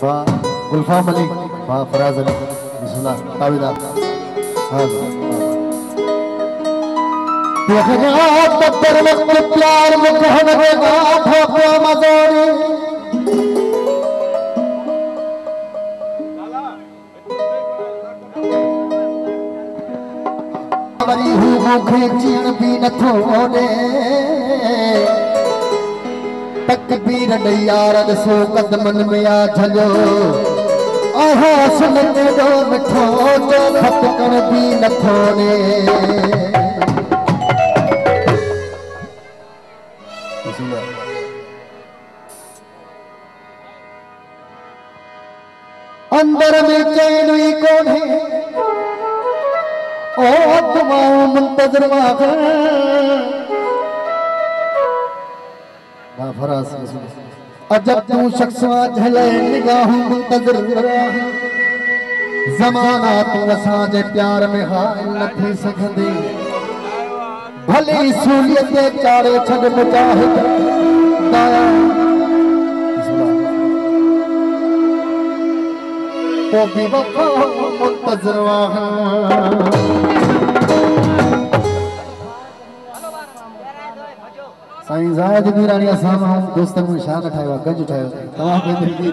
वाह गुलफाम अली, वाह फराज अली, बिस्मिल्लाह ताबीदार। हाँ तब्बर वक्त प्यार में कहने लगा ठोकरा मजोरी वरी हूँ मूंखे जीण भी नथो ओॾे तकबीर ॾेई यार ॾिसो कदमनि में आ झलियो आहा सुन केॾो मिठो जो खटकण भी नथो ॾे अंदर में चैन ही कोन्हे ओ दुआऊं मुंतज़िर फरास अजब तू शख्स झले निगाहूं मुंतज़िर ज़माना तू असांजे प्यार में हाल न थी सघंदी भली सूलियत चाड़े छॾ मुजाहिद दाया तो भी वफ़ा मुंतज़िर साईं ज़ायद मीरानी असां दोस्तन में शान ठाहियो आहे गंज ठाहियो तव्हां पंहिंजी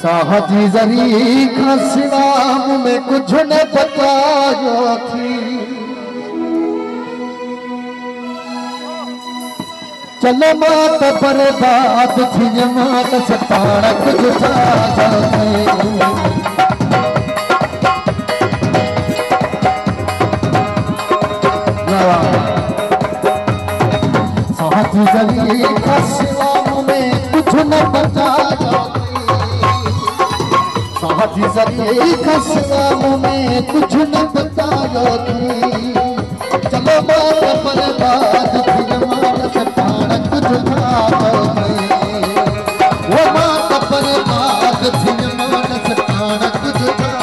साहजी ज़री खां सिवा में कुझु न बचायो थी चलो मात बर्बाद थी मात सताड़ कुझु छा साहजी ज़री खां सिवा में कुझु न बचायो साहजी ज़री खां सिवा में कुझु न बचायो थी चलो मात बर्बाद थी मात सताड़ कुझु छा वो मात बर्बाद थी मात सताड़ कुझु छा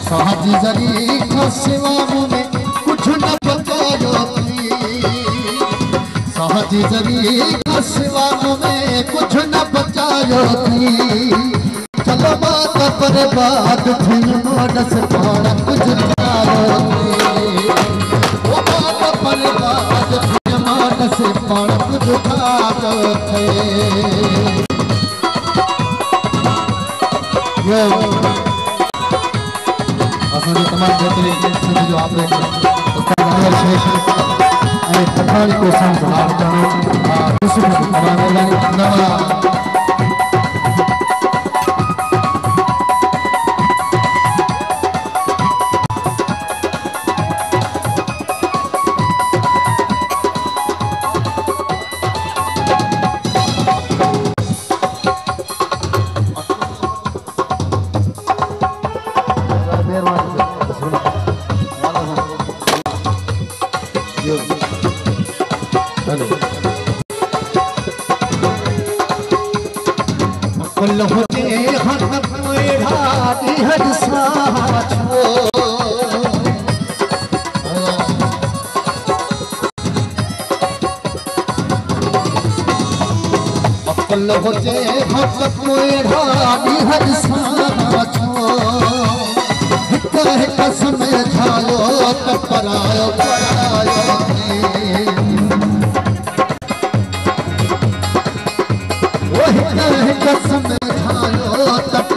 साहजी ज़री खां सिवा में कुझु न बचायो थी साहजी ज़री खां सिवा में कुझु न बचायो थी चलो मात बर्बाद थी मात सताड़ कुझु छायो थी वो मात बर्बाद थी मात सताड़ कुझु छायो थी असांजे तमामु बेहतरीन सिंध जो ऑपरेटर उस्ताद अनवर शेख ऐं पठाणी को संग भाग जानो यूसुफ तमामु महिरबानी नवा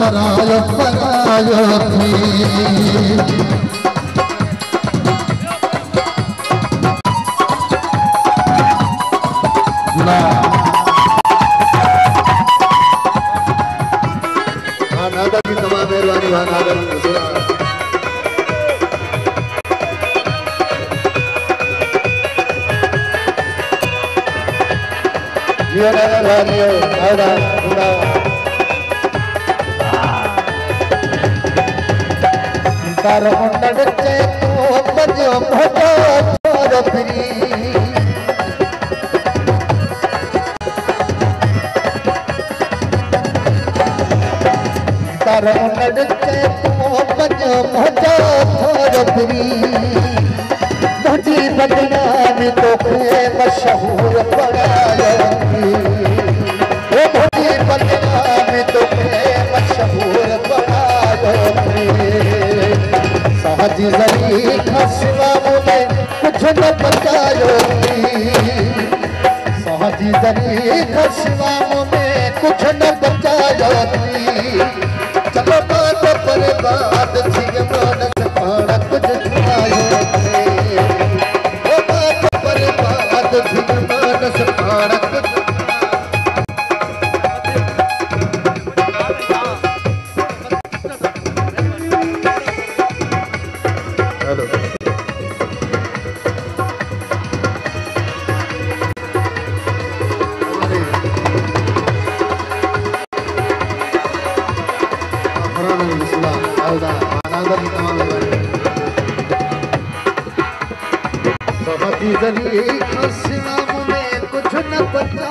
परायो परायो थी नादर की तमाम मेहरबानी वहाँ नादर जियो नादर भाइयों आउदा उड़ा तारो मुंडन चे तू बजो भजो छोरो फ्री तारो मुंडन चे तू बजो भजो छोरो फ्री मुझी बदनाम तो के मशहूर बनायो ओ मुझी बदनाम तो के मशहूर बनायो साजी जरी खसवा मुझे कुछ न बचायो साजी जरी खसवा मुझे कुछ न बचायो चलो बात पर बात थी मन से पाना कुछ आयो ओ बात पर बात थी मन से पाना कुछ कुछ न बचा